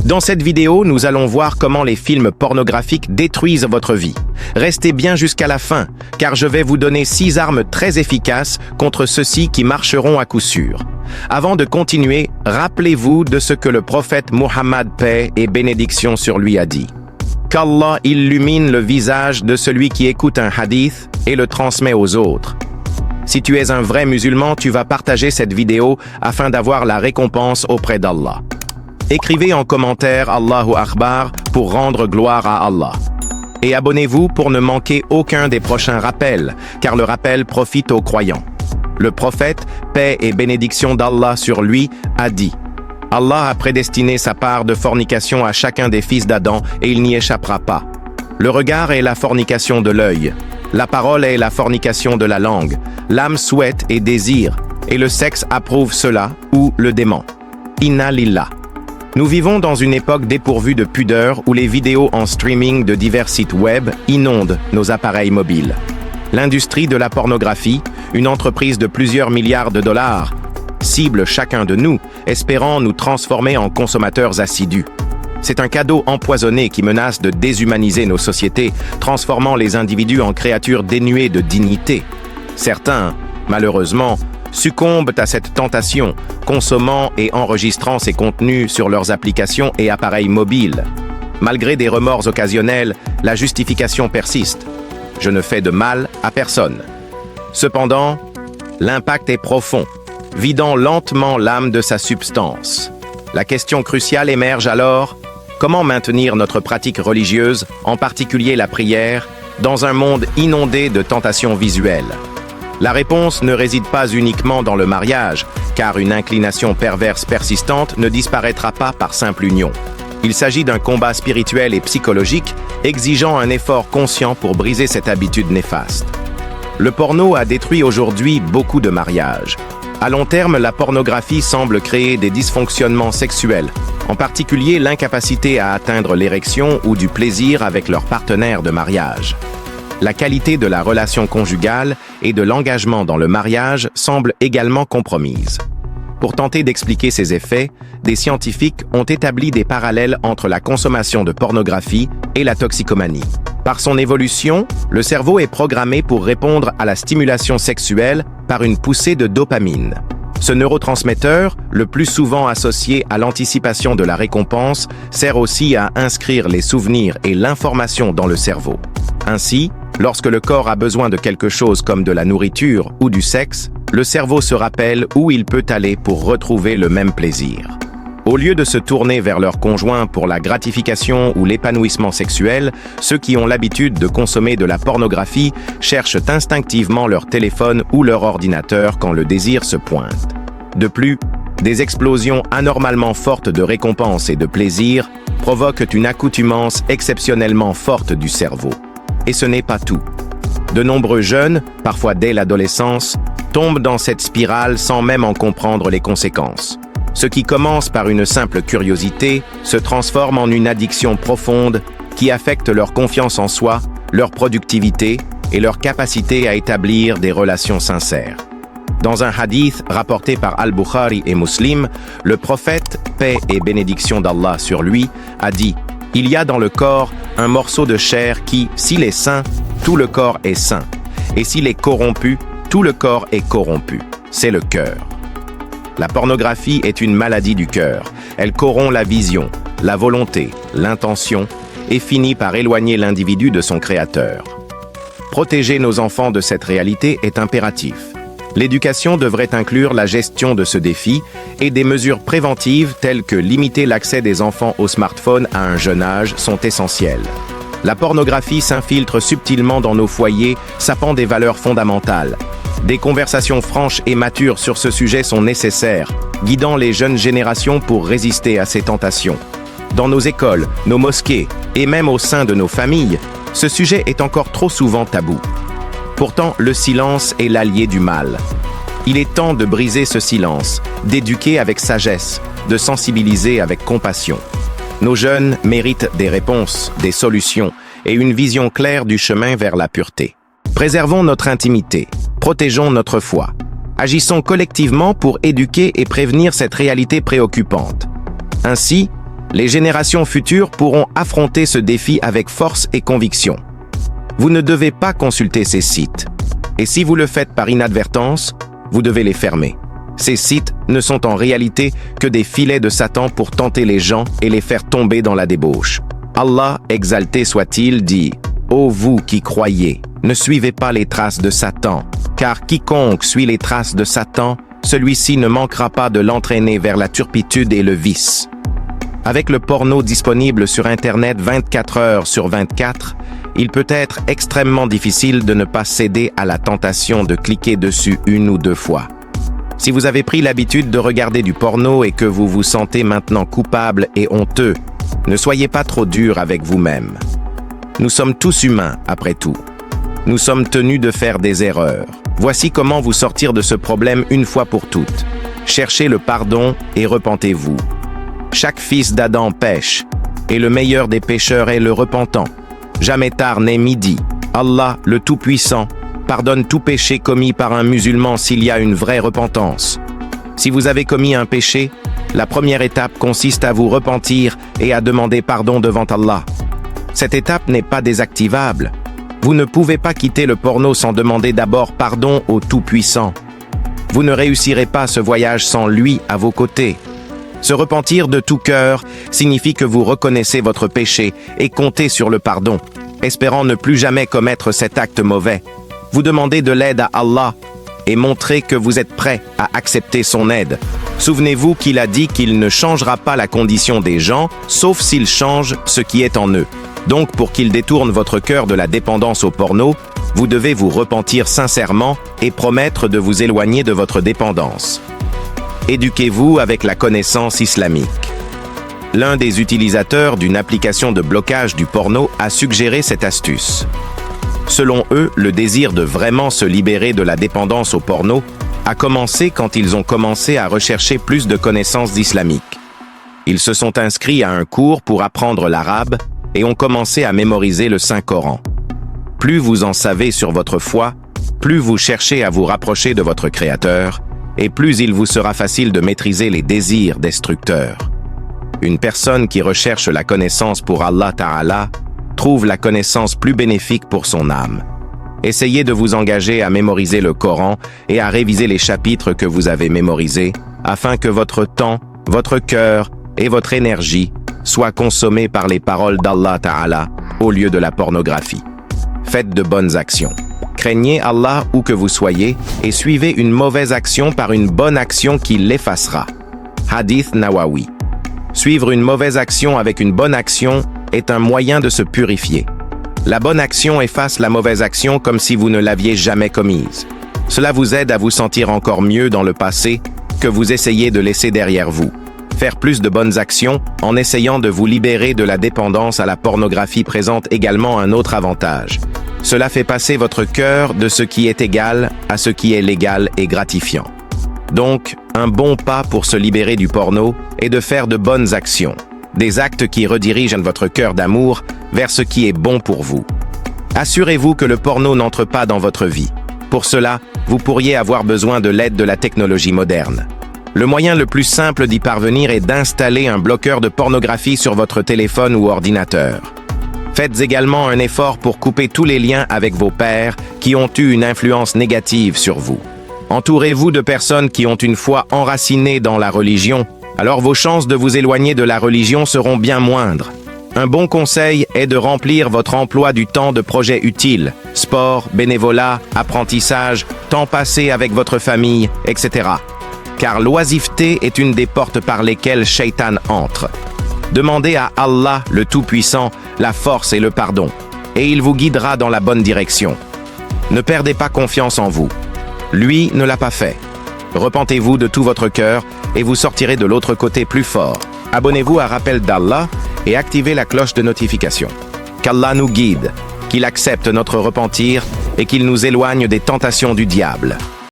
Dans cette vidéo, nous allons voir comment les films pornographiques détruisent votre vie. Restez bien jusqu'à la fin, car je vais vous donner 6 armes très efficaces contre ceux-ci qui marcheront à coup sûr. Avant de continuer, rappelez-vous de ce que le prophète Muhammad, paix et bénédiction sur lui, a dit. Qu'Allah illumine le visage de celui qui écoute un hadith et le transmet aux autres. Si tu es un vrai musulman, tu vas partager cette vidéo afin d'avoir la récompense auprès d'Allah. Écrivez en commentaire Allahu Akbar pour rendre gloire à Allah. Et abonnez-vous pour ne manquer aucun des prochains rappels, car le rappel profite aux croyants. Le prophète, paix et bénédiction d'Allah sur lui, a dit « Allah a prédestiné sa part de fornication à chacun des fils d'Adam et il n'y échappera pas. Le regard est la fornication de l'œil, la parole est la fornication de la langue, l'âme souhaite et désire, et le sexe approuve cela ou le dément. Inna lillah. » Nous vivons dans une époque dépourvue de pudeur où les vidéos en streaming de divers sites web inondent nos appareils mobiles. L'industrie de la pornographie, une entreprise de plusieurs milliards de dollars, cible chacun de nous, espérant nous transformer en consommateurs assidus. C'est un cadeau empoisonné qui menace de déshumaniser nos sociétés, transformant les individus en créatures dénuées de dignité. Certains, malheureusement, succombent à cette tentation, consommant et enregistrant ces contenus sur leurs applications et appareils mobiles. Malgré des remords occasionnels, la justification persiste. Je ne fais de mal à personne. Cependant, l'impact est profond, vidant lentement l'âme de sa substance. La question cruciale émerge alors: comment maintenir notre pratique religieuse, en particulier la prière, dans un monde inondé de tentations visuelles? La réponse ne réside pas uniquement dans le mariage, car une inclination perverse persistante ne disparaîtra pas par simple union. Il s'agit d'un combat spirituel et psychologique, exigeant un effort conscient pour briser cette habitude néfaste. Le porno a détruit aujourd'hui beaucoup de mariages. À long terme, la pornographie semble créer des dysfonctionnements sexuels, en particulier l'incapacité à atteindre l'érection ou du plaisir avec leur partenaire de mariage. La qualité de la relation conjugale et de l'engagement dans le mariage semble également compromise. Pour tenter d'expliquer ces effets, des scientifiques ont établi des parallèles entre la consommation de pornographie et la toxicomanie. Par son évolution, le cerveau est programmé pour répondre à la stimulation sexuelle par une poussée de dopamine. Ce neurotransmetteur, le plus souvent associé à l'anticipation de la récompense, sert aussi à inscrire les souvenirs et l'information dans le cerveau. Ainsi, lorsque le corps a besoin de quelque chose comme de la nourriture ou du sexe, le cerveau se rappelle où il peut aller pour retrouver le même plaisir. Au lieu de se tourner vers leur conjoint pour la gratification ou l'épanouissement sexuel, ceux qui ont l'habitude de consommer de la pornographie cherchent instinctivement leur téléphone ou leur ordinateur quand le désir se pointe. De plus, des explosions anormalement fortes de récompense et de plaisir provoquent une accoutumance exceptionnellement forte du cerveau. Et ce n'est pas tout. De nombreux jeunes, parfois dès l'adolescence, tombent dans cette spirale sans même en comprendre les conséquences. Ce qui commence par une simple curiosité se transforme en une addiction profonde qui affecte leur confiance en soi, leur productivité et leur capacité à établir des relations sincères. Dans un hadith rapporté par Al-Bukhari et Muslim, le prophète, paix et bénédiction d'Allah sur lui, a dit « Il y a dans le corps un morceau de chair qui, s'il est sain, tout le corps est sain, et s'il est corrompu, tout le corps est corrompu. C'est le cœur. » La pornographie est une maladie du cœur. Elle corrompt la vision, la volonté, l'intention et finit par éloigner l'individu de son créateur. Protéger nos enfants de cette réalité est impératif. L'éducation devrait inclure la gestion de ce défi et des mesures préventives telles que limiter l'accès des enfants aux smartphones à un jeune âge sont essentielles. La pornographie s'infiltre subtilement dans nos foyers, sapant des valeurs fondamentales. Des conversations franches et matures sur ce sujet sont nécessaires, guidant les jeunes générations pour résister à ces tentations. Dans nos écoles, nos mosquées et même au sein de nos familles, ce sujet est encore trop souvent tabou. Pourtant, le silence est l'allié du mal. Il est temps de briser ce silence, d'éduquer avec sagesse, de sensibiliser avec compassion. Nos jeunes méritent des réponses, des solutions et une vision claire du chemin vers la pureté. Préservons notre intimité, protégeons notre foi. Agissons collectivement pour éduquer et prévenir cette réalité préoccupante. Ainsi, Les générations futures pourront affronter ce défi avec force et conviction. Vous ne devez pas consulter ces sites. Et si vous le faites par inadvertance, vous devez les fermer. Ces sites ne sont en réalité que des filets de Satan pour tenter les gens et les faire tomber dans la débauche. Allah, exalté soit-il, dit « Ô vous qui croyez, ne suivez pas les traces de Satan, car quiconque suit les traces de Satan, celui-ci ne manquera pas de l'entraîner vers la turpitude et le vice. » Avec le porno disponible sur Internet 24 heures sur 24, il peut être extrêmement difficile de ne pas céder à la tentation de cliquer dessus une ou deux fois. Si vous avez pris l'habitude de regarder du porno et que vous vous sentez maintenant coupable et honteux, ne soyez pas trop dur avec vous-même. Nous sommes tous humains, après tout. Nous sommes tenus de faire des erreurs. Voici comment vous sortir de ce problème une fois pour toutes. Cherchez le pardon et repentez-vous. Chaque fils d'Adam pêche, et le meilleur des pécheurs est le repentant. Jamais tard n'est midi. Allah, le Tout-Puissant, pardonne tout péché commis par un musulman s'il y a une vraie repentance. Si vous avez commis un péché, la première étape consiste à vous repentir et à demander pardon devant Allah. Cette étape n'est pas désactivable. Vous ne pouvez pas quitter le porno sans demander d'abord pardon au Tout-Puissant. Vous ne réussirez pas ce voyage sans lui à vos côtés. Se repentir de tout cœur signifie que vous reconnaissez votre péché et comptez sur le pardon, espérant ne plus jamais commettre cet acte mauvais. Vous demandez de l'aide à Allah et montrez que vous êtes prêt à accepter son aide. Souvenez-vous qu'il a dit qu'il ne changera pas la condition des gens, sauf s'ils changent ce qui est en eux. Donc, pour qu'il détourne votre cœur de la dépendance au porno, vous devez vous repentir sincèrement et promettre de vous éloigner de votre dépendance. Éduquez-vous avec la connaissance islamique. L'un des utilisateurs d'une application de blocage du porno a suggéré cette astuce. Selon eux, le désir de vraiment se libérer de la dépendance au porno a commencé quand ils ont commencé à rechercher plus de connaissances islamiques. Ils se sont inscrits à un cours pour apprendre l'arabe et ont commencé à mémoriser le Saint-Coran. Plus vous en savez sur votre foi, plus vous cherchez à vous rapprocher de votre Créateur, et plus il vous sera facile de maîtriser les désirs destructeurs. Une personne qui recherche la connaissance pour Allah Ta'ala trouve la connaissance plus bénéfique pour son âme. Essayez de vous engager à mémoriser le Coran et à réviser les chapitres que vous avez mémorisés, afin que votre temps, votre cœur et votre énergie soient consommés par les paroles d'Allah Ta'ala au lieu de la pornographie. Faites de bonnes actions. Craignez Allah où que vous soyez et suivez une mauvaise action par une bonne action qui l'effacera. Hadith Nawawi. Suivre une mauvaise action avec une bonne action est un moyen de se purifier. La bonne action efface la mauvaise action comme si vous ne l'aviez jamais commise. Cela vous aide à vous sentir encore mieux dans le passé que vous essayez de laisser derrière vous. Faire plus de bonnes actions en essayant de vous libérer de la dépendance à la pornographie présente également un autre avantage. Cela fait passer votre cœur de ce qui est égal à ce qui est légal et gratifiant. Donc, un bon pas pour se libérer du porno est de faire de bonnes actions, des actes qui redirigent votre cœur d'amour vers ce qui est bon pour vous. Assurez-vous que le porno n'entre pas dans votre vie. Pour cela, vous pourriez avoir besoin de l'aide de la technologie moderne. Le moyen le plus simple d'y parvenir est d'installer un bloqueur de pornographie sur votre téléphone ou ordinateur. Faites également un effort pour couper tous les liens avec vos pairs qui ont eu une influence négative sur vous. Entourez-vous de personnes qui ont une foi enracinée dans la religion, alors vos chances de vous éloigner de la religion seront bien moindres. Un bon conseil est de remplir votre emploi du temps de projets utiles, sport, bénévolat, apprentissage, temps passé avec votre famille, etc. Car l'oisiveté est une des portes par lesquelles Shaitan entre. Demandez à Allah, le Tout-Puissant, la force et le pardon, et il vous guidera dans la bonne direction. Ne perdez pas confiance en vous. Lui ne l'a pas fait. Repentez-vous de tout votre cœur et vous sortirez de l'autre côté plus fort. Abonnez-vous à Rappel d'Allah et activez la cloche de notification. Qu'Allah nous guide, qu'il accepte notre repentir et qu'il nous éloigne des tentations du diable.